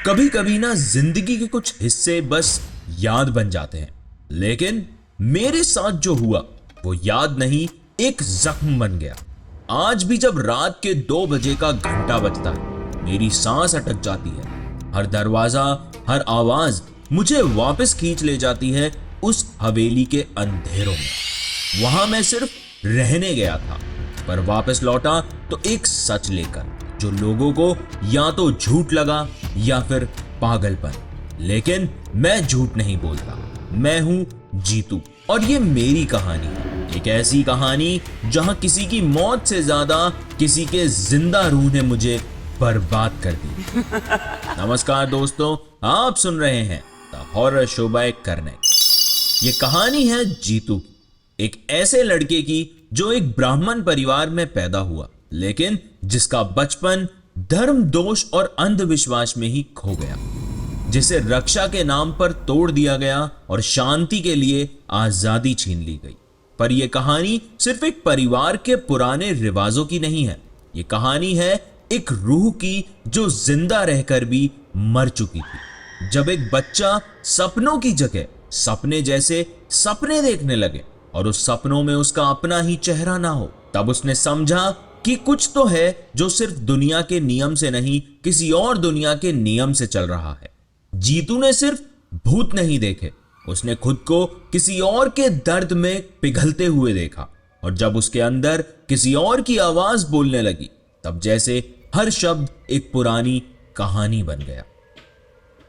कभी कभी ना जिंदगी के कुछ हिस्से बस याद बन जाते हैं, लेकिन मेरे साथ जो हुआ वो याद नहीं, एक जख्म बन गया। आज भी जब रात के 2 बजे का घंटा बजता है, मेरी सांस अटक जाती है। हर दरवाजा, हर आवाज मुझे वापस खींच ले जाती है उस हवेली के अंधेरों में। वहां मैं सिर्फ रहने गया था, पर वापस लौटा तो एक सच लेकर, जो लोगों को या तो झूठ लगा या फिर पागलपन। लेकिन मैं झूठ नहीं बोलता, मैं हूं जीतू, और ये मेरी कहानी है। एक ऐसी कहानी जहां किसी की मौत से ज्यादा किसी के जिंदा रूह ने मुझे बर्बाद कर दी। नमस्कार दोस्तों, आप सुन रहे हैं द हॉरर शो बाय कर्नेक्स। ये कहानी है जीतू की, एक ऐसे लड़के की जो एक ब्राह्मण परिवार में पैदा हुआ, लेकिन जिसका बचपन धर्म, दोष और अंधविश्वास में ही खो गया, जिसे रक्षा के नाम पर तोड़ दिया गया और शांति के लिए आजादी छीन ली गई। पर यह कहानी सिर्फ एक परिवार के पुराने रिवाजों की नहीं है। यह कहानी है एक रूह की जो जिंदा रहकर भी मर चुकी थी। जब एक बच्चा सपनों की जगह सपने जैसे सपने देखने लगे और उस सपनों में उसका अपना ही चेहरा ना हो, तब उसने समझा कि कुछ तो है जो सिर्फ दुनिया के नियम से नहीं, किसी और दुनिया के नियम से चल रहा है। जीतू ने सिर्फ भूत नहीं देखे, उसने खुद को किसी और के दर्द में पिघलते हुए देखा। और जब उसके अंदर किसी और की आवाज बोलने लगी, तब जैसे हर शब्द एक पुरानी कहानी बन गया।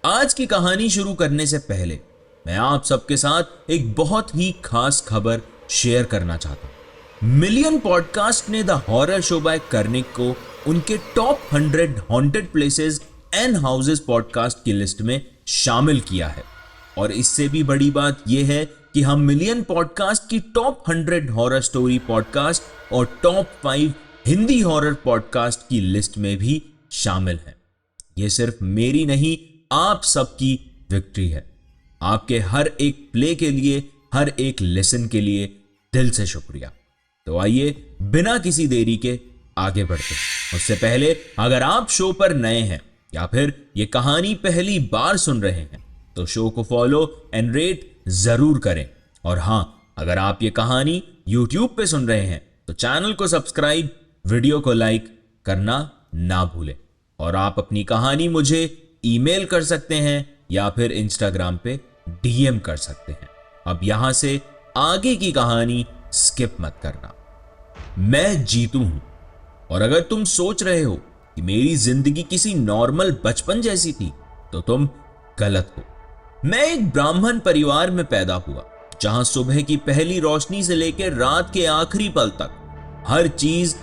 आज की कहानी शुरू करने से पहले मैं आप सबके साथ एक बहुत ही खास खबर शेयर करना चाहता हूं। मिलियन पॉडकास्ट ने the horror show by Karnik को उनके top 100 haunted places and houses podcast की लिस्ट में शामिल किया है। और इससे भी बड़ी बात यह है कि हम मिलियन पॉडकास्ट की टॉप 100 हॉरर स्टोरी पॉडकास्ट और टॉप 5 हिंदी हॉरर पॉडकास्ट की लिस्ट में भी शामिल हैं। यह सिर्फ मेरी नहीं, आप सबकी विक्ट्री है। आपके हर एक प्ले के लिए, हर एक लेसन के लिए दिल से शुक्रिया। तो आइए बिना किसी देरी के आगे बढ़ते हैं। उससे पहले अगर आप शो पर नए हैं या फिर ये कहानी पहली बार सुन रहे हैं, तो शो को फॉलो एंड रेट जरूर करें। और हां, अगर आप ये कहानी YouTube पे सुन रहे हैं तो चैनल को सब्सक्राइब, वीडियो को लाइक करना ना भूलें। और आप अपनी कहानी मुझे ईमेल कर सकते हैं या फिर इंस्टाग्राम पे DM कर सकते हैं। अब यहां से आगे की कहानी स्किप मत करना। मैं जीतू हूं, और अगर तुम सोच रहे हो कि मेरी जिंदगी किसी नॉर्मल बचपन जैसी थी, तो तुम गलत हो। मैं एक ब्राह्मण परिवार में पैदा हुआ, जहां सुबह की पहली रोशनी से लेकर रात के आखिरी पल तक हर चीज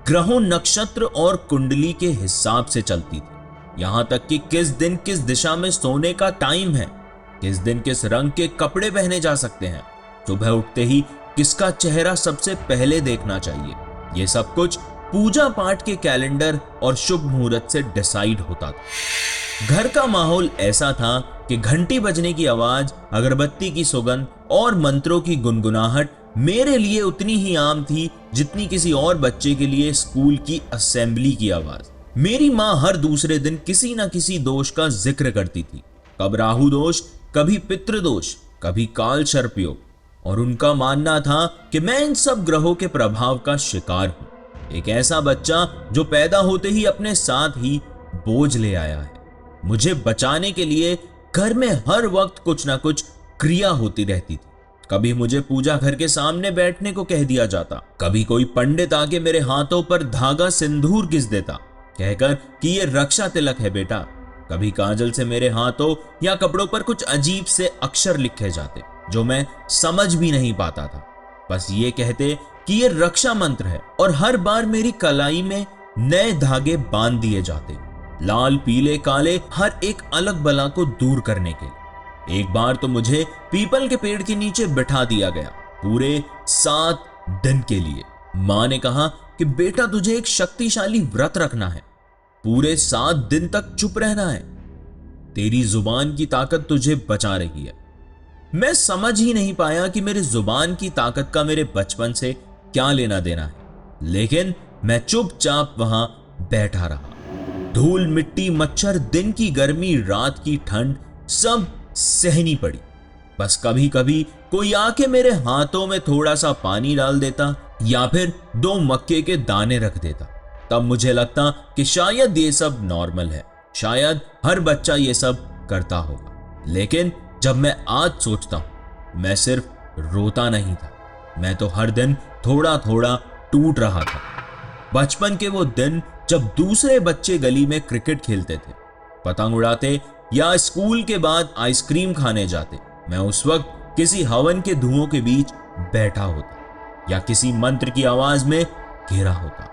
ग्रहों, नक्षत्र और कुंडली के हिसाब से चलती थी। यहां तक कि किस दिन किस दिशा में सोने का टाइम है, किस दिन किस रंग के कपड़े पहने जा सकते हैं, सुबह उठते ही किसका चेहरा सबसे पहले देखना चाहिए, यह सब कुछ पूजा पाठ के कैलेंडर और शुभ मुहूर्त से डिसाइड होता था। घर का माहौल ऐसा था कि घंटी बजने की आवाज, अगरबत्ती की सुगंध और मंत्रों की गुनगुनाहट मेरे लिए उतनी ही आम थी जितनी किसी और बच्चे के लिए स्कूल की असेंबली की आवाज। मेरी माँ हर दूसरे दिन किसी ना किसी दोष का जिक्र करती थी, कब राहु दोष, कभी पितृदोष, कभी काल सर्पयोग। और उनका मानना था कि मैं इन सब ग्रहों के प्रभाव का शिकार हूं, एक ऐसा बच्चा जो पैदा होते ही अपने साथ ही बोझ ले आया है। मुझे बचाने के लिए घर में हर वक्त कुछ ना कुछ क्रिया होती रहती थी। कभी मुझे पूजा घर के सामने बैठने को कह दिया जाता, कभी कोई पंडित आके मेरे हाथों पर धागा सिंदूर घिस देता, कहकर कि ये रक्षा तिलक है बेटा। कभी काजल से मेरे हाथों या कपड़ों पर कुछ अजीब से अक्षर लिखे जाते जो मैं समझ भी नहीं पाता था। बस ये कहते कि ये रक्षा मंत्र है, और हर बार मेरी कलाई में नए धागे बांध दिए जाते, लाल, पीले, काले, हर एक अलग बला को दूर करने के लिए। एक बार तो मुझे पीपल के पेड़ के नीचे बिठा दिया गया पूरे 7 दिन के लिए। मां ने कहा कि बेटा तुझे एक शक्तिशाली व्रत रखना है, पूरे 7 दिन तक चुप रहना है, तेरी जुबान की ताकत तुझे बचा रही है। मैं समझ ही नहीं पाया कि मेरी जुबान की ताकत का मेरे बचपन से क्या लेना देना है, लेकिन मैं चुपचाप वहां बैठा रहा। धूल मिट्टी मच्छर, दिन की गर्मी रात की ठंड, सब सहनी पड़ी। बस कभी कभी कोई आके मेरे हाथों में थोड़ा सा पानी डाल देता या फिर 2 मक्के के दाने रख देता। तब मुझे लगता कि शायद ये सब नॉर्मल है, शायद हर बच्चा ये सब करता होगा। लेकिन जब मैं आज सोचता हूं, मैं सिर्फ रोता नहीं था, मैं तो हर दिन थोड़ा थोड़ा टूट रहा था। बचपन के वो दिन जब दूसरे बच्चे गली में क्रिकेट खेलते थे, पतंग उड़ाते या स्कूल के बाद आइसक्रीम खाने जाते, मैं उस वक्त किसी हवन के धुओं के बीच बैठा होता या किसी मंत्र की आवाज में घिरा होता।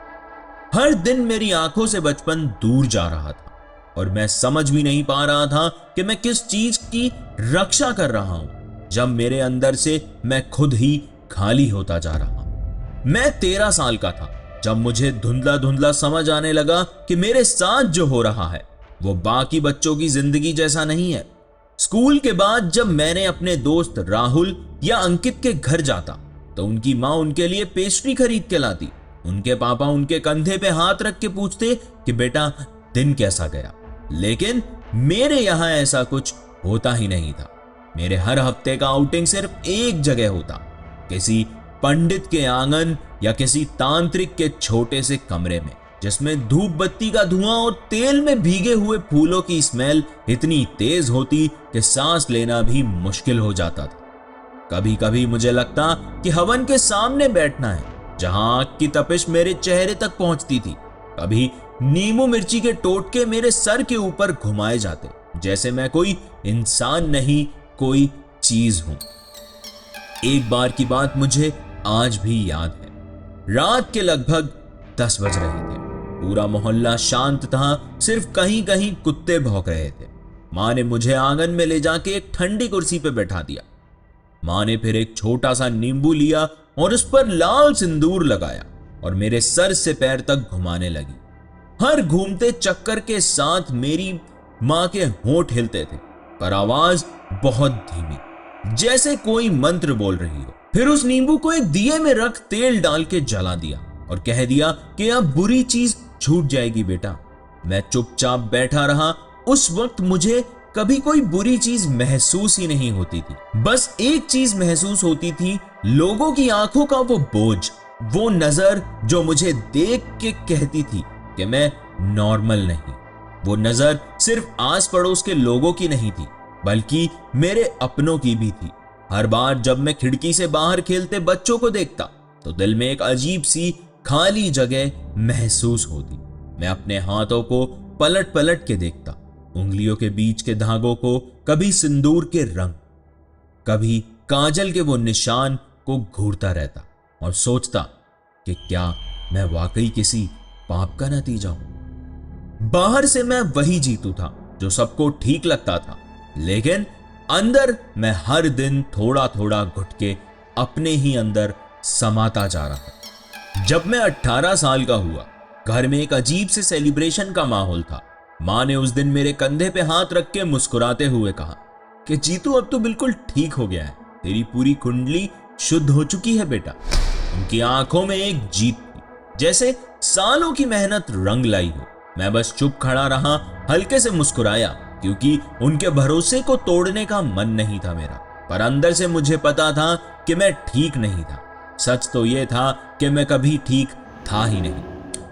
हर दिन मेरी आंखों से बचपन दूर जा रहा था और मैं समझ भी नहीं पा रहा था कि मैं किस चीज की रक्षा कर रहा हूं, जब मेरे अंदर से मैं खुद ही खाली होता जा रहा हूं। मैं 13 साल का था जब मुझे धुंधला धुंधला समझ आने लगा कि मेरे साथ जो हो रहा है वो बाकी बच्चों की जिंदगी जैसा नहीं है। स्कूल के बाद जब मैंने अपने दोस्त राहुल या अंकित के घर जाता तो उनकी माँ उनके लिए पेस्ट्री खरीद के लाती, उनके पापा उनके कंधे पे हाथ रख के पूछते कि बेटा दिन कैसा गया। लेकिन मेरे यहां ऐसा कुछ होता ही नहीं था। मेरे हर हफ्ते का आउटिंग सिर्फ एक जगह होता, किसी पंडित के आंगन या किसी तांत्रिक के छोटे से कमरे में, जिसमें धूप बत्ती का धुआं और तेल में भीगे हुए फूलों की स्मेल इतनी तेज होती कि सांस लेना भी मुश्किल हो जाता था। कभी कभी मुझे लगता कि हवन के सामने बैठना है, जहां आग की तपिश मेरे चेहरे तक पहुंचती थी। कभी नींबू मिर्ची के टोटके मेरे सर के ऊपर घुमाए जाते, जैसे मैं कोई इंसान नहीं कोई चीज हूं। एक बार की बात मुझे आज भी याद है। रात के लगभग 10 बज रहे थे, पूरा मोहल्ला शांत था, सिर्फ कहीं कहीं कुत्ते भौंक रहे थे। माँ ने मुझे आंगन में ले जाके एक ठंडी कुर्सी पे बैठा दिया। माँ ने फिर एक छोटा सा नींबू लिया और उस पर लाल सिंदूर लगाया और मेरे सर से पैर तक घुमाने लगी। हर घूमते चक्कर के साथ मेरी माँ के होंठ हिलते थे, पर आवाज बहुत धीमी, जैसे कोई मंत्र बोल रही हो। फिर उस नींबू को एक दिए में रख तेल डाल के जला दिया और कह दिया कि अब बुरी चीज छूट जाएगी बेटा। मैं चुपचाप बैठा रहा। उस वक्त मुझे कभी कोई बुरी चीज महसूस ही नहीं होती थी, बस एक चीज महसूस होती थी, लोगों की आंखों का वो बोझ, वो नजर जो मुझे देख के कहती थी कि मैं नॉर्मल नहीं। वो नजर सिर्फ आस पड़ोस के लोगों की नहीं थी, बल्कि मेरे अपनों की भी थी। हर बार जब मैं खिड़की से बाहर खेलते बच्चों को देखता तो दिल में एक अजीब सी खाली जगह महसूस होती। मैं अपने हाथों को पलट पलट के देखता, उंगलियों के बीच के धागों को, कभी सिंदूर के रंग, कभी काजल के वो निशान को घूरता रहता और सोचता कि क्या मैं वाकई किसी पाप का नतीजा हूं। बाहर से मैं वही जीतू था जो सबको ठीक लगता था, लेकिन अंदर मैं हर दिन थोड़ा थोड़ा घुट के अपने ही अंदर समाता जा रहा। जब मैं 18 साल का हुआ, घर में एक अजीब से सेलिब्रेशन का माहौल था। मां ने उस दिन मेरे कंधे पे हाथ रख के मुस्कुराते हुए कहा कि जीतू अब तो बिल्कुल ठीक हो गया है, तेरी पूरी कुंडली शुद्ध हो चुकी है बेटा। उनकी आंखों में एक जीत थी, जैसे सालों की मेहनत रंग लाई हो। मैं बस चुप खड़ा रहा, हल्के से मुस्कुराया, क्योंकि उनके भरोसे को तोड़ने का मन नहीं था मेरा। पर अंदर से मुझे पता था कि मैं ठीक नहीं था। सच तो यह था कि मैं कभी ठीक था ही नहीं।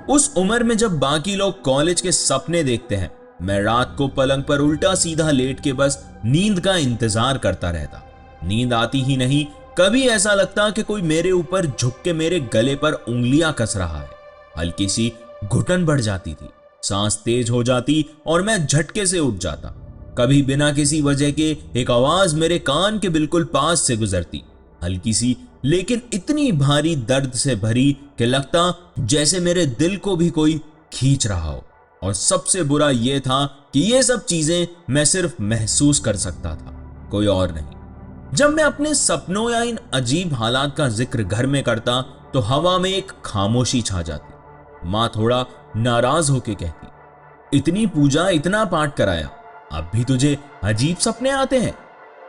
उस उम्र में जब बाकी लोग कॉलेज के सपने देखते हैं, मैं रात को पलंग पर उल्टा सीधा लेट के बस नींद का इंतजार करता रहता। नींद आती ही नहीं, कभी ऐसा लगता कि कोई मेरे ऊपर झुक के मेरे गले पर उंगलियां कस रहा है। हल्की सी घुटन बढ़ जाती थी, सांस तेज हो जाती और मैं झटके से उठ जाता। कभी बिना किसी वजह के एक आवाज मेरे कान के बिल्कुल पास से गुजरती, हल्की सी लेकिन इतनी भारी दर्द से भरी कि लगता जैसे मेरे दिल को भी कोई खींच रहा हो। और सबसे बुरा यह था कि ये सब चीजें मैं सिर्फ महसूस कर सकता था, कोई और नहीं। जब मैं अपने सपनों या इन अजीब हालात का जिक्र घर में करता तो हवा में एक खामोशी छा जाती। माँ थोड़ा नाराज होके कहती, इतनी पूजा इतना पाठ कराया, अब भी तुझे अजीब सपने आते हैं,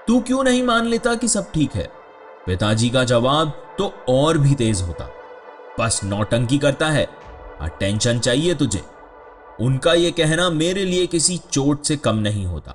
तू क्यों नहीं मान लेता कि सब ठीक है। पिताजी का जवाब तो और भी तेज होता, बस नौटंकी करता है, अटेंशन चाहिए तुझे। उनका यह कहना मेरे लिए किसी चोट से कम नहीं होता।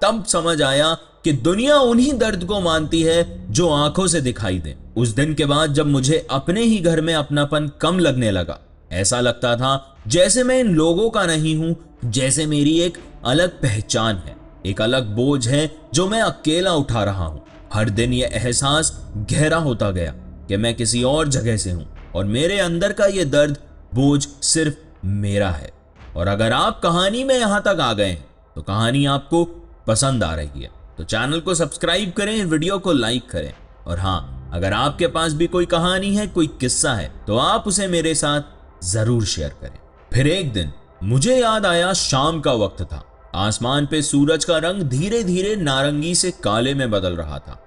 तब समझ आया कि दुनिया उन्हीं दर्द को मानती है जो आंखों से दिखाई दे। उस दिन के बाद जब मुझे अपने ही घर में अपनापन कम लगने लगा, ऐसा लगता था जैसे मैं इन लोगों का नहीं हूं, जैसे मेरी एक अलग पहचान है, एक अलग बोझ है जो मैं अकेला उठा रहा हूं। हर दिन यह एहसास गहरा होता गया कि मैं किसी और जगह से हूं और मेरे अंदर का यह दर्द बोझ सिर्फ मेरा है। और अगर आप कहानी में यहां तक आ गए हैं तो कहानी आपको पसंद आ रही है तो चैनल को सब्सक्राइब करें, वीडियो को लाइक करें। और हाँ, अगर आपके पास भी कोई कहानी है, कोई किस्सा है, तो आप उसे मेरे साथ जरूर शेयर करें। फिर एक दिन मुझे याद आया, शाम का वक्त था। आसमान पे सूरज का रंग धीरे धीरे नारंगी से काले में बदल रहा था।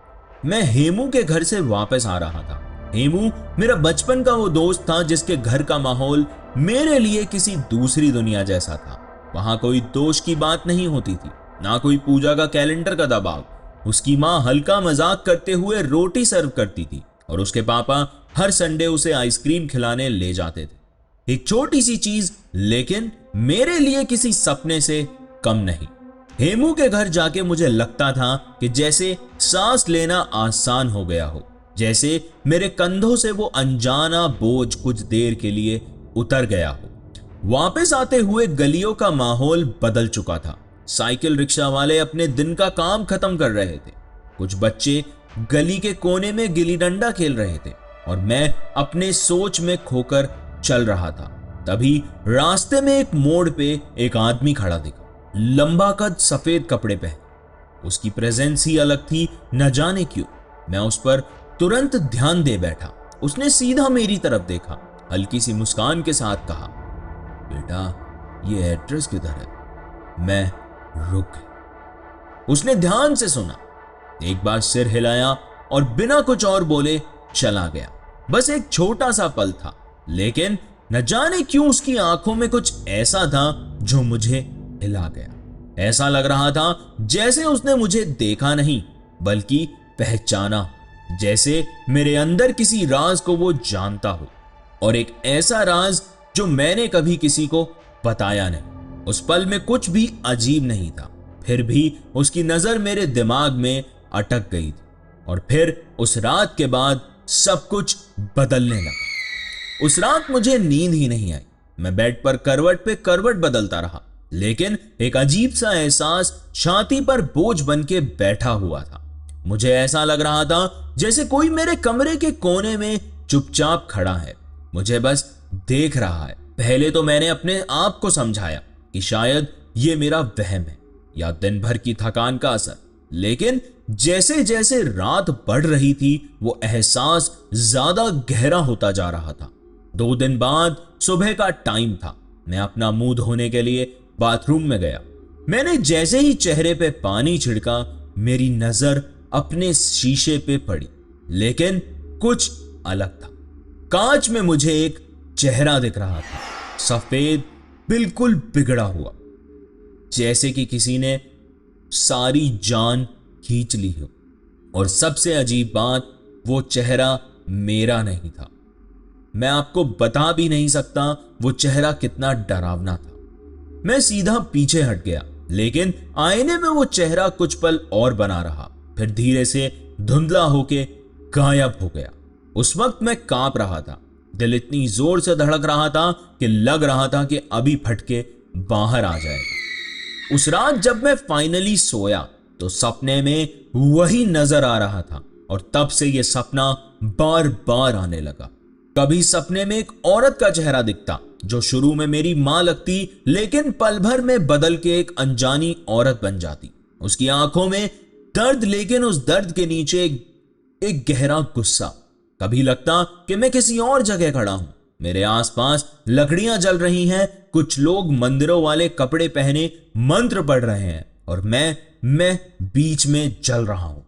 मैं हेमू के घर से वापस आ रहा था। हेमू मेरा बचपन का वो दोस्त था जिसके घर का माहौल मेरे लिए किसी दूसरी दुनिया जैसा था। वहां कोई दोष की बात नहीं होती थी, ना कोई पूजा का कैलेंडर का दबाव। उसकी माँ हल्का मजाक करते हुए रोटी सर्व करती थी और उसके पापा हर संडे उसे आइसक्रीम खिलाने ले जाते थे। एक छोटी सी चीज, लेकिन मेरे लिए किसी सपने से कम नहीं। हेमू के घर जाके मुझे लगता था कि जैसे सांस लेना आसान हो गया हो, जैसे मेरे कंधों से वो अनजाना बोझ कुछ देर के लिए उतर गया हो। वापस आते हुए गलियों का माहौल बदल चुका था। साइकिल रिक्शा वाले अपने दिन का काम खत्म कर रहे थे, कुछ बच्चे गली के कोने में गिल्ली डंडा खेल रहे थे और मैं अपने सोच में खोकर चल रहा था। तभी रास्ते में एक मोड़ पे एक आदमी खड़ा दिखा, लंबा कद, सफेद कपड़े पहने। उसकी प्रेजेंस ही अलग थी, न जाने क्यों। मैं उस पर तुरंत ध्यान दे बैठा। उसने सीधा मेरी तरफ देखा, हल्की सी मुस्कान के साथ कहा, बेटा ये एड्रेस किधर है? मैं रुक गया। उसने ध्यान से सुना, एक बार सिर हिलाया और बिना कुछ और बोले चला गया। बस एक छोटा सा पल था, लेकिन न जाने क्यों उसकी आंखों में कुछ ऐसा था जो मुझे हिला गया। ऐसा लग रहा था जैसे उसने मुझे देखा नहीं बल्कि पहचाना, जैसे मेरे अंदर किसी राज को वो जानता हो, और एक ऐसा राज जो मैंने कभी किसी को बताया नहीं। उस पल में कुछ भी अजीब नहीं था, फिर भी उसकी नजर मेरे दिमाग में अटक गई थी। और फिर उस रात के बाद सब कुछ बदलने लगा। उस रात मुझे नींद ही नहीं आई। मैं बेड पर करवट पे करवट बदलता रहा, लेकिन एक अजीब सा एहसास छाती पर बोझ बन के बैठा हुआ था। मुझे ऐसा लग रहा था जैसे कोई मेरे कमरे के कोने में चुपचाप खड़ा है, मुझे बस देख रहा है। पहले तो मैंने अपने आप को समझाया कि शायद ये मेरा वहम है या दिन भर की थकान का असर, लेकिन जैसे जैसे रात बढ़ रही थी वो एहसास ज्यादा गहरा होता जा रहा था। 2 दिन बाद सुबह का टाइम था। मैं अपना मुंह धोने के लिए बाथरूम में गया। मैंने जैसे ही चेहरे पे पानी छिड़का, मेरी नजर अपने शीशे पे पड़ी, लेकिन कुछ अलग था। कांच में मुझे एक चेहरा दिख रहा था, सफेद, बिल्कुल बिगड़ा हुआ, जैसे कि किसी ने सारी जान खींच ली हो। और सबसे अजीब बात, वो चेहरा मेरा नहीं था। मैं आपको बता भी नहीं सकता वो चेहरा कितना डरावना था। मैं सीधा पीछे हट गया, लेकिन आईने में वो चेहरा कुछ पल और बना रहा, फिर धीरे से धुंधला होके गायब हो गया। उस वक्त मैं कांप रहा था, दिल इतनी जोर से धड़क रहा था कि लग रहा था कि अभी फटके बाहर आ जाएगा। उस रात जब मैं फाइनली सोया तो सपने में वही नजर आ रहा था, और तब से यह सपना बार बार आने लगा। कभी सपने में एक औरत का चेहरा दिखता जो शुरू में मेरी मां लगती, लेकिन पल भर में बदल के एक अनजानी औरत बन जाती। उसकी आंखों में दर्द, लेकिन उस दर्द के नीचे एक गहरा गुस्सा। कभी लगता कि मैं किसी और जगह खड़ा हूं, मेरे आसपास लकड़ियां जल रही हैं, कुछ लोग मंदिरों वाले कपड़े पहने मंत्र पढ़ रहे हैं, और मैं बीच में जल रहा हूं।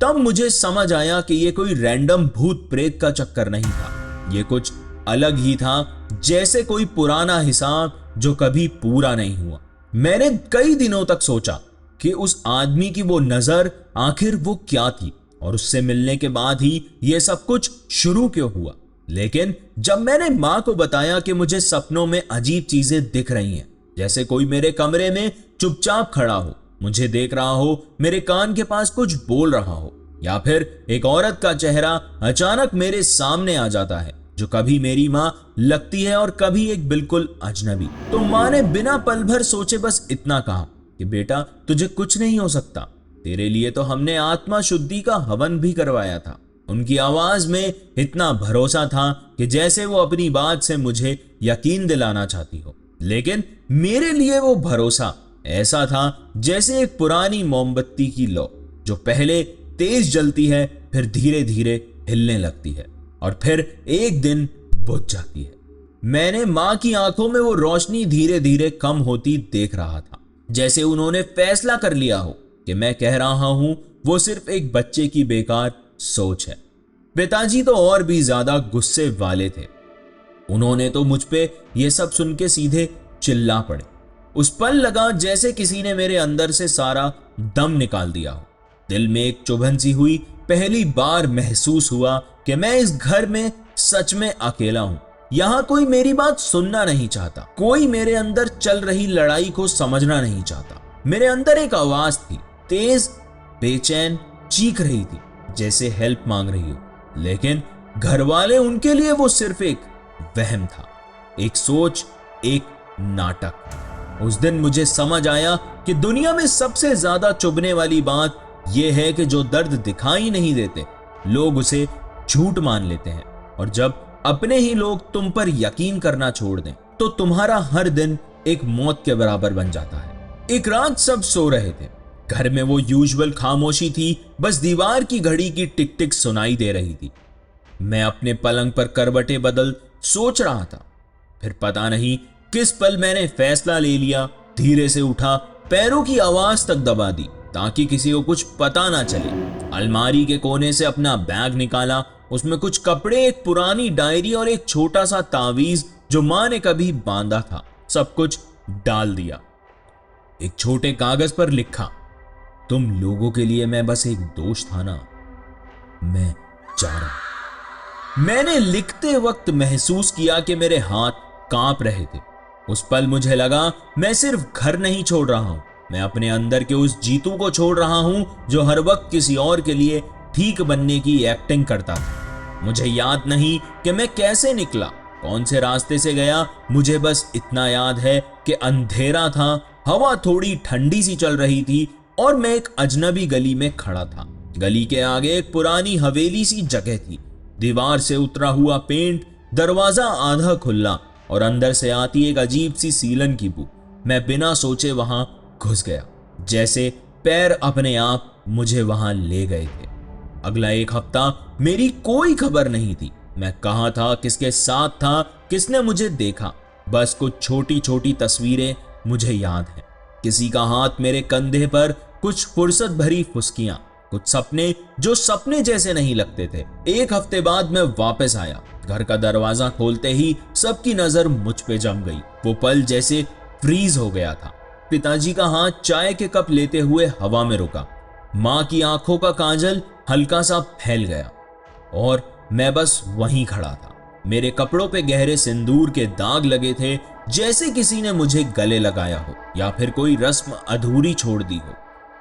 तब मुझे समझ आया कि यह कोई रैंडम भूत प्रेत का चक्कर नहीं था, यह कुछ अलग ही था, जैसे कोई पुराना हिसाब जो कभी पूरा नहीं हुआ। मैंने कई दिनों तक सोचा कि उस आदमी की वो नजर, आखिर वो क्या थी, और उससे मिलने के बाद ही यह सब कुछ शुरू क्यों हुआ। लेकिन जब मैंने मां को बताया कि मुझे सपनों में अजीब चीजें दिख रही हैं, जैसे कोई मेरे कमरे में चुपचाप खड़ा हो, मुझे देख रहा हो, मेरे कान के पास कुछ बोल रहा हो, या फिर एक औरत का चेहरा अचानक मेरे सामने आ जाता है जो कभी मेरी माँ लगती है और कभी एक बिल्कुल अजनबी। तो माँ ने बिना पल भर सोचे बस इतना कहा कि बेटा तुझे कुछ नहीं हो सकता, तेरे लिए तो हमने आत्मा शुद्धि का हवन भी करवाया था। उनकी आवाज में इतना भरोसा था कि जैसे वो अपनी बात से मुझे यकीन दिलाना चाहती हो, लेकिन मेरे लिए वो भरोसा ऐसा था जैसे एक पुरानी मोमबत्ती की लौ जो पहले तेज जलती है, फिर धीरे धीरे हिलने लगती है और फिर एक दिन बुझ जाती है। मैंने माँ की आंखों में वो रोशनी धीरे धीरे कम होती देख रहा था, जैसे उन्होंने फैसला कर लिया हो कि मैं कह रहा हूं वो सिर्फ एक बच्चे की बेकार सोच है। पिताजी तो और भी ज्यादा गुस्से वाले थे। उन्होंने तो मुझ पे ये सब सुन के सीधे चिल्ला पड़े। उस पल लगा जैसे किसी ने मेरे अंदर से सारा दम निकाल दिया हो। दिल में एक चुभन सी हुई। पहली बार महसूस हुआ कि मैं इस घर में सच में अकेला हूं। यहां कोई मेरी बात सुनना नहीं चाहता, कोई मेरे अंदर चल रही लड़ाई को समझना नहीं चाहता। मेरे अंदर एक आवाज थी, तेज, बेचैन, चीख रही थी जैसे हेल्प मांग रही हो, लेकिन घर वाले, उनके लिए वो सिर्फ एक वहम था, एक सोच, एक नाटक। उस दिन मुझे समझ आया कि दुनिया में सबसे ज्यादा चुभने वाली बात यह है कि जो दर्द दिखाई नहीं देते लोग उसे झूठ मान लेते हैं, और जब अपने ही लोग तुम पर यकीन करना छोड़ दें तो तुम्हारा हर दिन एक मौत के बराबर बन जाता है। एक रात सब सो रहे थे। घर में वो यूजुअल खामोशी थी, बस दीवार की घड़ी की टिक टिक सुनाई दे रही थी। मैं अपने पलंग पर करवटें बदल सोच रहा था। फिर पता नहीं किस पल मैंने फैसला ले लिया। धीरे से उठा, पैरों की आवाज तक दबा दी ताकि किसी को कुछ पता ना चले। अलमारी के कोने से अपना बैग निकाला, उसमें कुछ कपड़े, एक पुरानी डायरी और एक छोटा सा तावीज जो मां ने कभी बांधा था, सब कुछ डाल दिया। एक छोटे कागज पर लिखा, तुम लोगों के लिए मैं बस एक दोस्त था ना, मैं जा रहा हूं। मैंने लिखते वक्त महसूस किया कि मेरे हाथ कांप रहे थे। उस पल मुझे लगा मैं सिर्फ घर नहीं छोड़ रहा हूं, मैं अपने अंदर के उस जीतू को छोड़ रहा हूं जो हर वक्त किसी और के लिए ठीक बनने की एक्टिंग करता था। मुझे याद नहीं कि मैं कैसे निकला, कौन से रास्ते से गया, मुझे बस इतना याद है कि अंधेरा था, हवा थोड़ी ठंडी सी चल रही थी और मैं एक अजनबी गली में खड़ा था। गली के आगे एक पुरानी हवेली सी जगह थी, दीवार से उतरा हुआ पेंट, दरवाजा आधा खुला और अंदर से आती एक अजीब सी सीलन की बू। मैं बिना सोचे वहां घुस गया, जैसे पैर अपने आप मुझे वहां ले गए थे। अगला एक हफ्ता मेरी कोई खबर नहीं थी, मैं कहां था, किसके साथ था, किसने मुझे देखा। बस कुछ छोटी छोटी तस्वीरें मुझे याद हैं, किसी का हाथ मेरे कंधे पर, कुछ फुर्सत भरी फुसकियां, कुछ सपने जो सपने जैसे नहीं लगते थे। एक हफ्ते बाद मैं वापस आया। घर का दरवाजा खोलते ही सबकी नजर मुझ पे जम गई। वो पल जैसे फ्रीज हो गया था। पिताजी का हाथ चाय के कप लेते हुए हवा में रुका। मां की आंखों का काजल हल्का सा फैल गया और मैं बस वहीं खड़ा था। मेरे कपड़ों पे गहरे सिंदूर के दाग लगे थे, जैसे किसी ने मुझे गले लगाया हो या फिर कोई रस्म अधूरी छोड़ दी हो।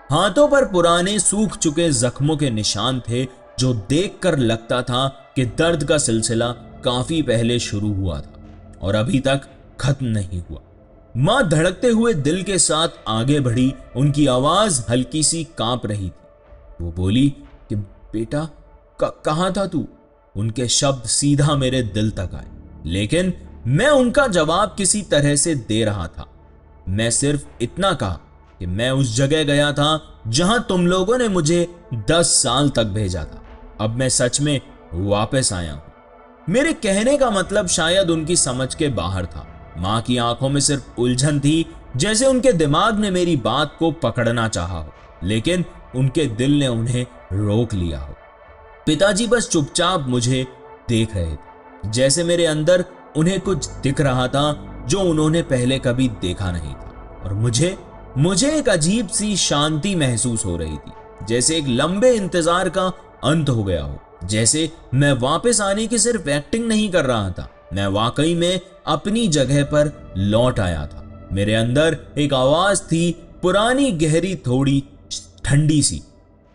हाथों पर पुराने सूख चुके जख्मों के निशान थे जो देखकर लगता था कि दर्द का सिलसिला काफी पहले शुरू हुआ था और अभी तक खत्म नहीं हुआ। मां धड़कते हुए दिल के साथ आगे बढ़ी, उनकी आवाज हल्की सी कांप रही थी। वो बोली कि बेटा कहां था तू? उनके शब्द सीधा मेरे दिल तक आए, लेकिन मैं उनका जवाब किसी तरह से दे रहा था। मैं सिर्फ इतना कहा कि मैं उस जगह गया था जहां तुम लोगों ने मुझे 10 साल तक भेजा था। अब मैं सच में वापस आया हूं। मेरे कहने का मतलब शायद उनकी समझ के बाहर था। मां की आंखों में सिर्फ उलझन थी, जैसे उनके दिमाग ने मेरी बात को पकड़ना चाहा हो, लेकिन उनके दिल ने उन्हें रोक लिया हो। पिताजी बस चुपचाप मुझे देख रहे थे, जैसे मेरे अंदर उन्हें कुछ दिख रहा था जो उन्होंने पहले कभी देखा नहीं था। और मुझे एक अजीब सी शांति महसूस हो रही थी, जैसे एक लंबे इंतजार का अंत हो गया हो, जैसे मैं वापस आने की सिर्फ एक्टिंग नहीं कर रहा था, मैं वाकई में अपनी जगह पर लौट आया था। मेरे अंदर एक आवाज थी, पुरानी, गहरी, थोड़ी ठंडी सी,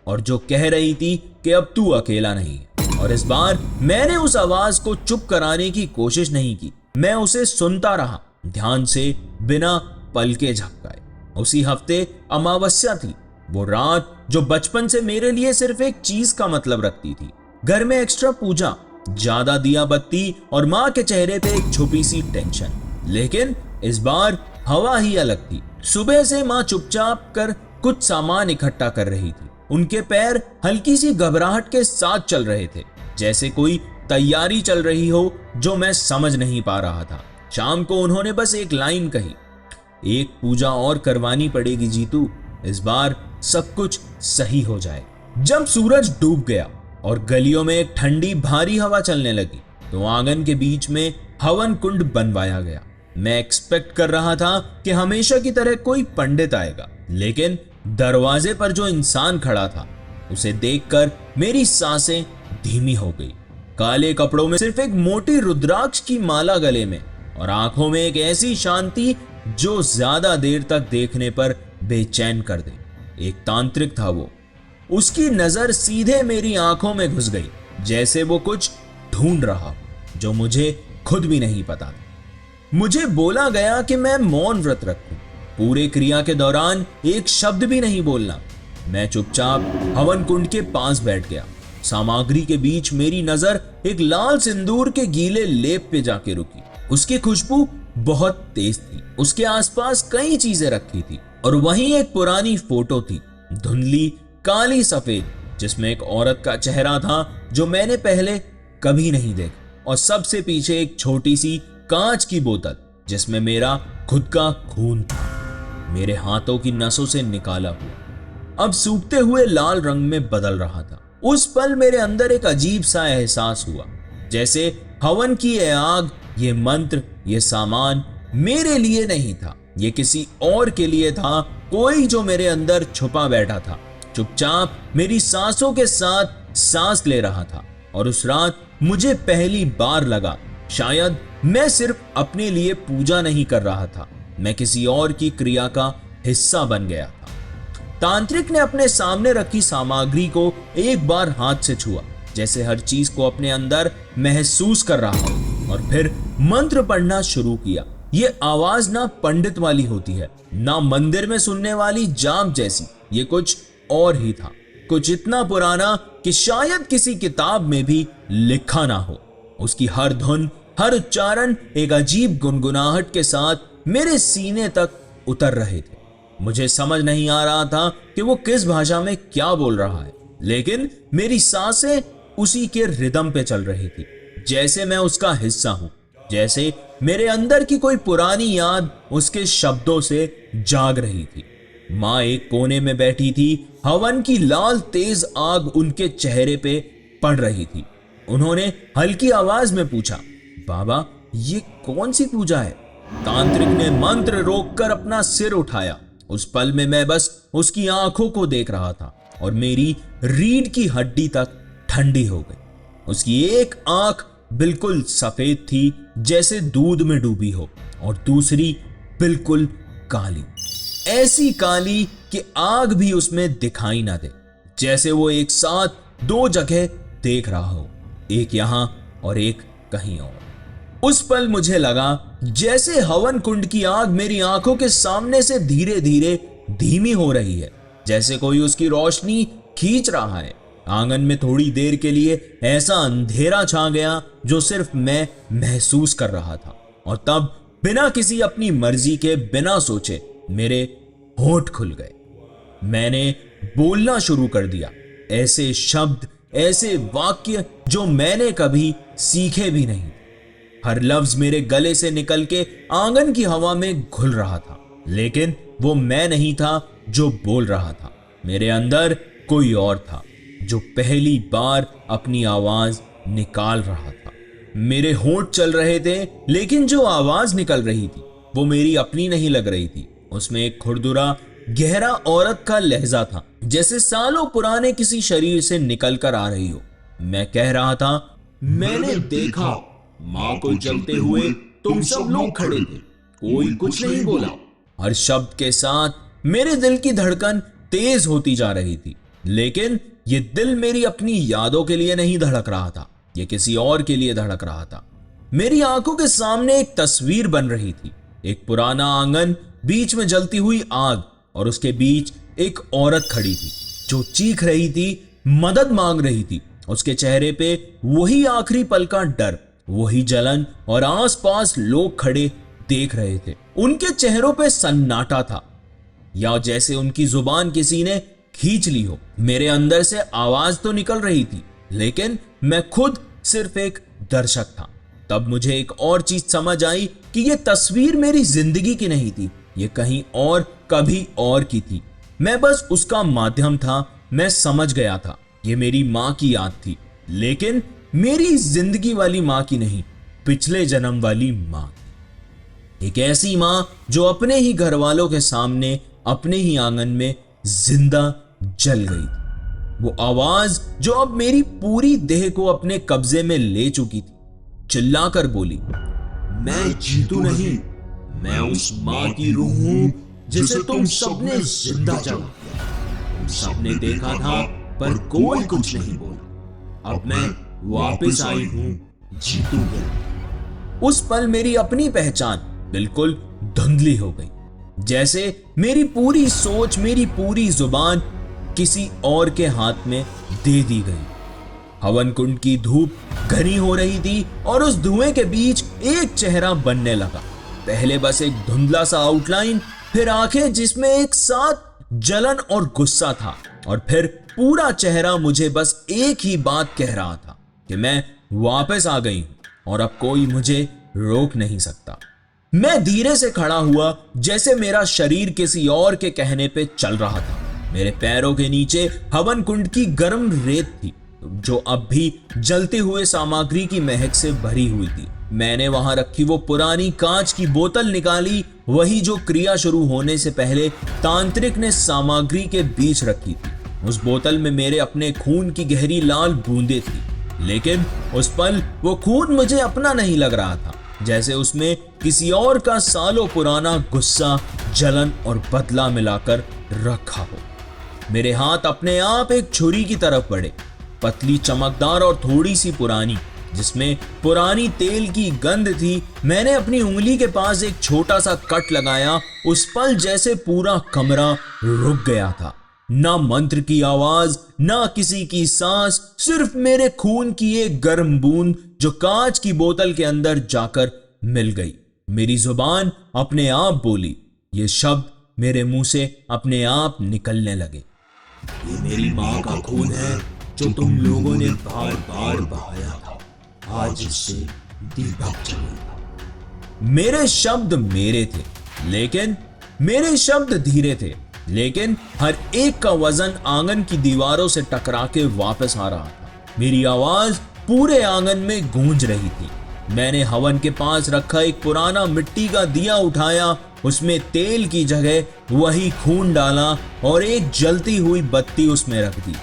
और जो कह रही थी कि अब तू अकेला नहीं है। और इस बार मैंने उस आवाज को चुप कराने की कोशिश नहीं की, मैं उसे सुनता रहा ध्यान से, बिना पलके झपकाए। उसी हफ्ते अमावस्या थी, वो रात जो बचपन से मेरे लिए सिर्फ एक चीज का मतलब रखती थी। घर में एक्स्ट्रा पूजा, ज्यादा दिया बत्ती और माँ के चेहरे पे एक छुपी सी टेंशन। लेकिन इस बार हवा ही अलग थी। सुबह से माँ चुपचाप कर कुछ सामान इकट्ठा कर रही थी। उनके पैर हल्की सी घबराहट के साथ चल रहे थे, जैसे कोई तैयारी चल रही हो जो मैं समझ नहीं पा रहा था। शाम को उन्होंने बस एक लाइन कही, एक पूजा और करवानी पड़ेगी जीतू, इस बार सब कुछ सही हो जाए। जब सूरज डूब गया और गलियों में एक ठंडी भारी हवा चलने लगी, तो आंगन के बीच में हवन कुंड बनवाया गया। मैं एक्सपेक्ट कर रहा था कि हमेशा की तरह कोई पंडित आएगा, लेकिन दरवाजे पर जो इंसान खड़ा था, उसे देखकर मेरी सांसें धीमी हो गई। काले कपड़ों में सिर्फ एक मोटी रुद्राक्ष की माला गले में, और आंखों में एक ऐसी शांति जो ज्यादा देर तक देखने पर बेचैन कर दे। एक तांत्रिक था वो। उसकी नजर सीधे मेरी आंखों में घुस गई, जैसे वो कुछ ढूंढ रहा हो जो मुझे खुद भी नहीं पता था। मुझे बोला गया कि मैं मौन व्रत रखूं, पूरे क्रिया के दौरान एक शब्द भी नहीं बोलना। मैं चुपचाप हवन कुंड के पास बैठ गया। सामग्री के बीच मेरी नजर एक लाल सिंदूर के गीले लेप पे जाके रुकी। उसकी खुशबू बहुत तेज थी। उसके आसपास कई चीजें रखी थी, और वहीं एक पुरानी फोटो थी, धुंधली, काली सफेद, जिसमें एक औरत का चेहरा था जो मैंने पहले कभी नहीं देखा। और सबसे पीछे एक छोटी सी कांच की बोतल, जिसमें मेरा खुद का खून था, मेरे हाथों की नसों से निकाला हुआ, अब सूखते हुए लाल रंग में बदल रहा था। उस पल मेरे अंदर एक अजीब सा एहसास हुआ, जैसे हवन की ये आग, ये मंत्र, ये सामान मेरे लिए नहीं था, ये किसी और के लिए था, कोई जो मेरे अंदर छुपा बैठा था, चुपचाप मेरी सांसों के साथ सांस ले रहा था। और उस रात मुझे पहली बार लगा, शायद मैं सिर्फ अपने लिए पूजा नहीं कर रहा था, मैं किसी और की क्रिया का हिस्सा बन गया था। तांत्रिक ने अपने सामने रखी सामग्री को एक बार हाथ से छुआ, जैसे हर चीज को अपने अंदर महसूस कर रहा हो, और फिर मंत्र पढ़ना शुरू किया। ये आवाज ना पंडित वाली होती है, ना मंदिर में सुनने वाली जाप जैसी, ये कुछ और ही था, कुछ इतना पुराना कि शायद किसी किताब में भी लिखा ना हो। उसकी हर धुन, हर उच्चारण एक अजीब गुनगुनाहट के साथ मेरे सीने तक उतर रहे थे। मुझे समझ नहीं आ रहा था कि वो किस भाषा में क्या बोल रहा है, लेकिन मेरी सांसें उसी के रिदम पे चल रही थी, जैसे मैं उसका हिस्सा हूं, जैसे मेरे अंदर की कोई पुरानी याद उसके शब्दों से जाग रही थी। माँ एक कोने में बैठी थी, हवन की लाल तेज आग उनके चेहरे पे पड़ रही थी। उन्होंने हल्की आवाज में पूछा, बाबा ये कौन सी पूजा है? तांत्रिक ने मंत्र रोककर अपना सिर उठाया। उस पल में मैं बस उसकी आंखों को देख रहा था, और मेरी रीढ़ की हड्डी तक ठंडी हो गई। उसकी एक आंख बिल्कुल सफेद थी, जैसे दूध में डूबी हो, और दूसरी बिल्कुल काली, ऐसी काली कि आग भी उसमें दिखाई ना दे, जैसे वो एक साथ दो जगह देख रहा हो, एक यहां और एक कहीं और। उस पल मुझे लगा जैसे हवन कुंड की आग मेरी आंखों के सामने से धीरे धीरे धीमी हो रही है, जैसे कोई उसकी रोशनी खींच रहा है। आंगन में थोड़ी देर के लिए ऐसा अंधेरा छा गया जो सिर्फ मैं महसूस कर रहा था, और तब बिना किसी अपनी मर्जी के, बिना सोचे मेरे होंठ खुल गए। मैंने बोलना शुरू कर दिया, ऐसे शब्द, ऐसे वाक्य जो मैंने कभी सीखे भी नहीं। हर लफ्ज मेरे गले से निकल के आंगन की हवा में घुल रहा था, लेकिन वो मैं नहीं था जो बोल रहा था। मेरे अंदर कोई और था जो पहली बार अपनी आवाज निकाल रहा था। मेरे होंठ चल रहे थे, लेकिन जो आवाज निकल रही थी वो मेरी अपनी नहीं लग रही थी। उसमें एक खुरदुरा, गहरा औरत का लहजा था, जैसे सालों पुराने किसी शरीर से निकल कर आ रही हो। मैं कह रहा था, मैंने देखा मां को जलते हुए तुम सब लोग खड़े थे, कोई कुछ नहीं बोला, हर शब्द के साथ मेरे दिल की धड़कन तेज होती जा रही थी। लेकिन ये दिल मेरी अपनी यादों के लिए नहीं धड़क रहा था, ये किसी और के लिए धड़क रहा था। मेरी आंखों के सामने एक तस्वीर बन रही थी, एक पुराना आंगन, बीच में जलती हुई आग, और उसके बीच एक औरत खड़ी थी जो चीख रही थी, मदद मांग रही थी। उसके चेहरे पे वही आखिरी पल का डर, वही जलन, और आसपास लोग खड़े देख रहे थे। उनके चेहरों पे सन्नाटा था, या जैसे उनकी जुबान किसी ने खींच ली हो। मेरे अंदर से आवाज तो निकल रही थी, लेकिन मैं खुद सिर्फ एक दर्शक था। तब मुझे एक और चीज समझ आई कि यह तस्वीर मेरी जिंदगी की नहीं थी, ये कहीं और, कभी और की थी। मैं बस उसका माध्यम था। मैं समझ गया था, ये मेरी माँ की याद थी, लेकिन मेरी जिंदगी वाली माँ की नहीं, पिछले जन्म वाली माँ। एक ऐसी माँ जो अपने ही घर वालों के सामने, अपने ही आंगन में जिंदा जल गई थी। वो आवाज जो अब मेरी पूरी देह को अपने कब्जे में ले चुकी थी, चिल्लाकर बोली, मैं जीतू नहीं, मैं उस माँ की रूह हूं जिसे तुम सबने जिंदा जला दिया। तुम सबने देखा था पर कोई कुछ नहीं बोला। अब मैं वापस आई हूं जीतू है। उस पल मेरी अपनी पहचान बिल्कुल धुंधली हो गई, जैसे मेरी पूरी सोच, मेरी पूरी जुबान किसी और के हाथ में दे दी गई। हवन कुंड की धूप घनी हो रही थी और उस धुएं के बीच एक चेहरा बनने लगा। पहले बस एक धुंधला सा आउटलाइन, फिर आंखें जिसमें एक साथ जलन और गुस्सा था, और फिर पूरा चेहरा मुझे बस एक ही बात कह रहा था कि मैं वापस आ गई हूं और अब कोई मुझे रोक नहीं सकता। मैं धीरे से खड़ा हुआ, जैसे मेरा शरीर किसी और के कहने पे चल रहा था। मेरे पैरों के नीचे हवन कुंड की गर्म रेत थी, जो अब भी जलते हुए सामग्री की महक से भरी हुई थी। मैंने वहां रखी वो पुरानी कांच की बोतल निकाली, वही जो क्रिया शुरू होने से पहले तांत्रिक ने सामग्री के बीच रखी थी। उस बोतल में मेरे अपने खून की गहरी लाल बूंदें थी, लेकिन उस पल वो खून मुझे अपना नहीं लग रहा था, जैसे उसमें किसी और का सालों पुराना गुस्सा, जलन और बदला मिलाकर रखा हो। मेरे हाथ अपने आप एक छुरी की तरफ बढ़े, पतली, चमकदार और थोड़ी सी पुरानी, जिसमें पुरानी तेल की गंध थी। मैंने अपनी उंगली के पास एक छोटा सा कट लगाया। उस पल जैसे पूरा कमरा रुक गया था। ना मंत्र की आवाज, ना किसी की सांस, सिर्फ मेरे खून की एक गर्म बूंद जो कांच की बोतल के अंदर जाकर मिल गई। मेरी जुबान अपने आप बोली, ये शब्द मेरे मुंह से अपने आप निकलने लगे। ये मेरी माँ का खून है जो तुम लोगों ने बार बार बहाया था, आज इससे दीपक जलेगा। मेरे शब्द मेरे थे, लेकिन मेरे शब्द धीरे थे, लेकिन हर एक का वजन आंगन की दीवारों से टकरा के वापस आ रहा था। मेरी आवाज पूरे आंगन में गूंज रही थी। मैंने हवन के पास रखा एक पुराना मिट्टी का दिया उठाया, उसमें तेल की जगह वही खून डाला और एक जलती हुई बत्ती उसमें रख दी।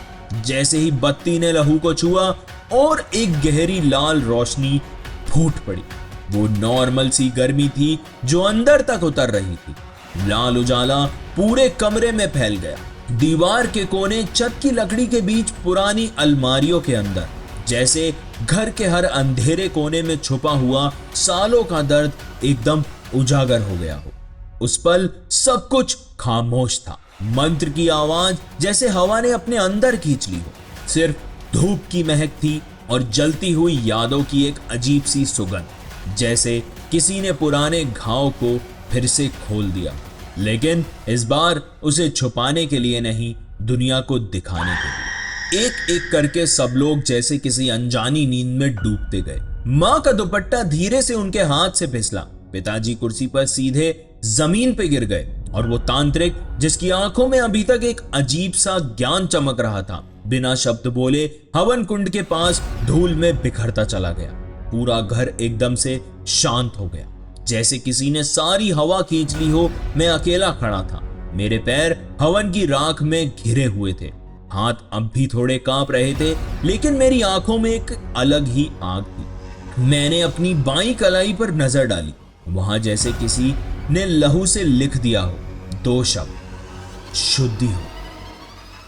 जैसे ही बत्ती ने लहू को छुआ और एक गहरी लाल रोशनी फूट पड़ी। वो नॉर्मल सी गर्मी थी जो अंदर तक उतर रही थी। लाल उजाला पूरे कमरे में फैल गया। दीवार के कोने, छत की लकड़ी के बीच, पुरानी अलमारियों के अंदर, जैसे घर के हर अंधेरे कोने में छुपा हुआ सालों का दर्द एकदम उजागर हो गया हो। उस पल सब कुछ खामोश था। मंत्र की आवाज जैसे हवा ने अपने अंदर खींच ली हो। सिर्फ धूप की महक थी और जलती हुई यादों की एक अजीब सी सुगंध, जैसे किसी ने पुराने घाव को फिर से खोल दिया, लेकिन इस बार उसे छुपाने के लिए नहीं, दुनिया को दिखाने के लिए। एक एक करके सब लोग जैसे किसी अनजानी नींद में डूबते गए। माँ का दुपट्टा धीरे से उनके हाथ से फिसला। पिताजी कुर्सी पर सीधे जमीन पे गिर गए और वो तांत्रिक, जिसकी आंखों में अभी तक एक अजीब सा ज्ञान चमक रहा था, बिना शब्द बोले हवन कुंड के पास धूल में बिखरता चला गया। पूरा घर एकदम से शांत हो गया, जैसे किसी ने सारी हवा खींच ली हो। मैं अकेला खड़ा था। मेरे पैर हवन की राख में घिरे हुए थे, हाथ अब भी थोड़े कांप रहे थे, लेकिन मेरी आंखों में एक अलग ही आग थी। मैंने अपनी बाईं कलाई पर नजर डाली। वहां जैसे किसी ने लहू से लिख दिया हो 2 शब्द, शुद्धि हो।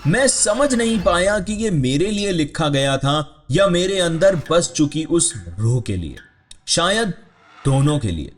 मैं समझ नहीं पाया कि ये मेरे लिए लिखा गया था या मेरे अंदर बस चुकी उस रूह के लिए। शायद दोनों के लिए।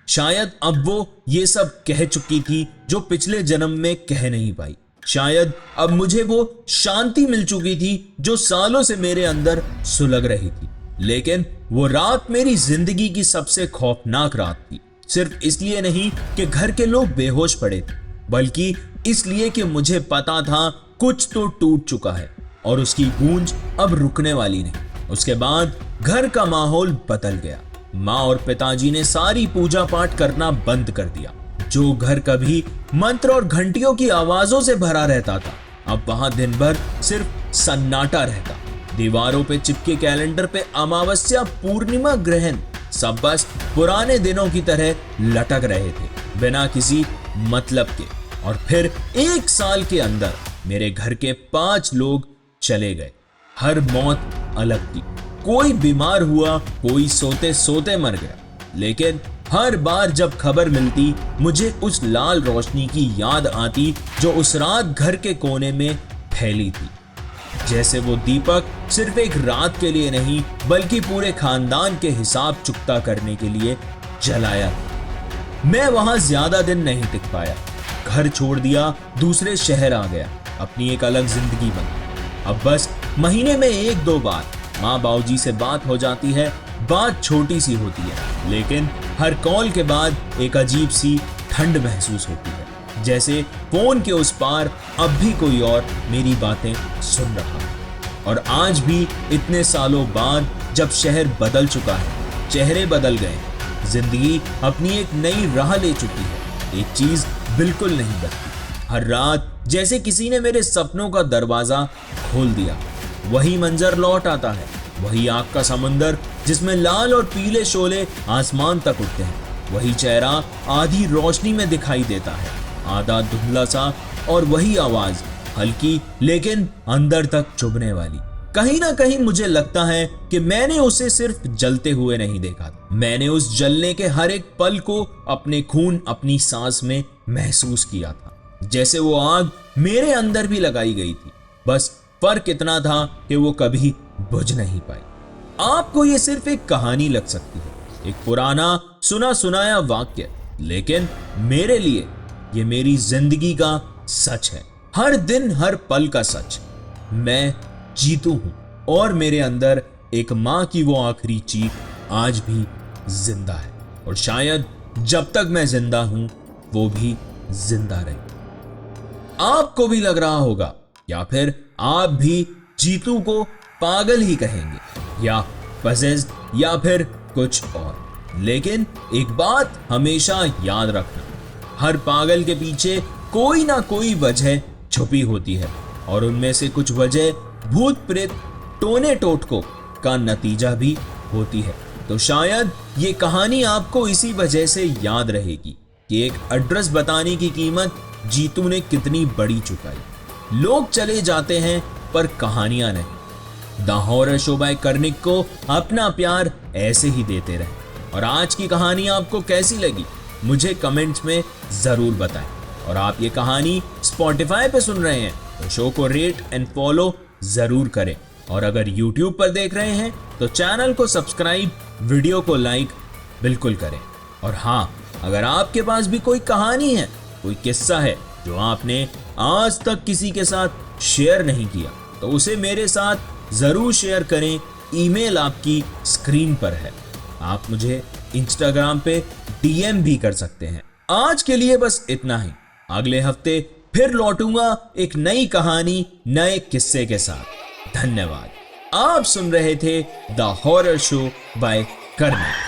शायद अब वो ये सब कह चुकी थी जो पिछले जन्म में कह नहीं पाई। शायद अब मुझे वो शांति मिल चुकी थी जो सालों से मेरे अंदर सुलग रही थी। लेकिन वो रात मेरी जिंदगी की सबसे खौफनाक रात थी। सिर्फ इसलिए नहीं कि घर के लोग बेहोश पड़े थे, बल्कि इसलिए कि मुझे पता था कुछ तो टूट चुका है और उसकी गूंज अब रुकने वाली नहीं। उसके बाद घर का माहौल बदल गया। माँ और पिताजी ने सारी पूजा पाठ करना बंद कर दिया। जो घर कभी मंत्र और घंटियों की आवाजों से भरा रहता था, अब वहां दिन भर सिर्फ सन्नाटा रहता। दीवारों पे चिपके कैलेंडर पे अमावस्या, पूर्णिमा, ग्रहण सब बस पुराने दिनों की तरह लटक रहे थे, बिना किसी मतलब के। और फिर 1 साल के अंदर मेरे घर के 5 लोग चले गए। हर मौत अलग थी। कोई बीमार हुआ, कोई सोते सोते मर गया। लेकिन हर बार जब खबर मिलती, मुझे उस लाल रोशनी की याद आती जो उस रात घर के कोने में फैली थी। जैसे वो दीपक सिर्फ एक रात के लिए नहीं, बल्कि पूरे खानदान के हिसाब चुकता करने के लिए जलाया था। मैं वहां ज्यादा दिन नहीं टिक पाया। घर छोड़ दिया, दूसरे शहर आ गया, अपनी एक अलग जिंदगी बनी। अब बस महीने में 1-2 बार माँ बाबूजी से बात हो जाती है। बात छोटी सी होती है, लेकिन हर कॉल के बाद एक अजीब सी ठंड महसूस होती है, जैसे फोन के उस पार अब भी कोई और मेरी बातें सुन रहा है। और आज भी इतने सालों बाद जब शहर बदल चुका है, चेहरे बदल गए, जिंदगी अपनी एक नई राह ले चुकी है, एक चीज बिल्कुल नहीं बदली। हर रात जैसे किसी ने मेरे सपनों का दरवाजा खोल दिया। वही मंजर लौट आता है, वही आग का समुंदर जिसमें लाल और पीले शोले आसमान तक उठते हैं। वही चेहरा आधी रोशनी में दिखाई देता है, आधा धुंधला सा, और वही आवाज हल्की लेकिन अंदर तक चुभने वाली। कहीं ना कहीं मुझे लगता है कि मैंने उसे सिर्फ जलते हुए नहीं देखा था, मैंने उस जलने के हर एक पल को अपने खून, अपनी सांस में महसूस किया था। जैसे वो आग मेरे अंदर भी लगाई गई थी। बस फर्क इतना था कि वो कभी बुझ नहीं पाई। आपको ये सिर्फ एक कहानी लग सकती है, एक पुराना सुना सुनाया वाक्य, लेकिन मेरे लिए ये मेरी जिंदगी का सच है। हर दिन, हर पल का सच। मैं जीतू हूं और मेरे अंदर एक मां की वो आखिरी चीख आज भी जिंदा है, और शायद जब तक मैं जिंदा हूं वो भी जिंदा रहे। आपको भी लग रहा होगा, या फिर आप भी जीतू को पागल ही कहेंगे, या पजेस्ड, या फिर कुछ और। लेकिन एक बात हमेशा याद रखना, हर पागल के पीछे कोई ना कोई वजह छुपी होती है, और उनमें से कुछ वजह भूत प्रेत, टोने टोटकों का नतीजा भी होती है। तो शायद ये कहानी आपको इसी वजह से याद रहेगी कि एक एड्रेस बताने की कीमत जीतू ने कितनी बड़ी चुकाई। लोग चले जाते हैं पर कहानियां नहीं। The horror show by Karnik को अपना प्यार ऐसे ही देते रहे। और आज की कहानी आपको कैसी लगी मुझे कमेंट्स में जरूर बताएं। और आप ये कहानी स्पॉटिफाई पे सुन रहे हैं तो शो को रेट एंड फॉलो जरूर करें। और अगर यूट्यूब पर देख रहे हैं तो चैनल को सब्सक्राइब, वीडियो को लाइक बिल्कुल करें। और हाँ, अगर आपके पास भी कोई कहानी है, कोई किस्सा है जो आपने आज तक किसी के साथ शेयर नहीं किया, तो उसे मेरे साथ जरूर शेयर करें। ईमेल आपकी स्क्रीन पर है। आप मुझे इंस्टाग्राम पे डीएम भी कर सकते हैं। आज के लिए बस इतना ही। अगले हफ्ते फिर लौटूंगा एक नई कहानी, नए किस्से के साथ। धन्यवाद। आप सुन रहे थे the horror show by Karnik.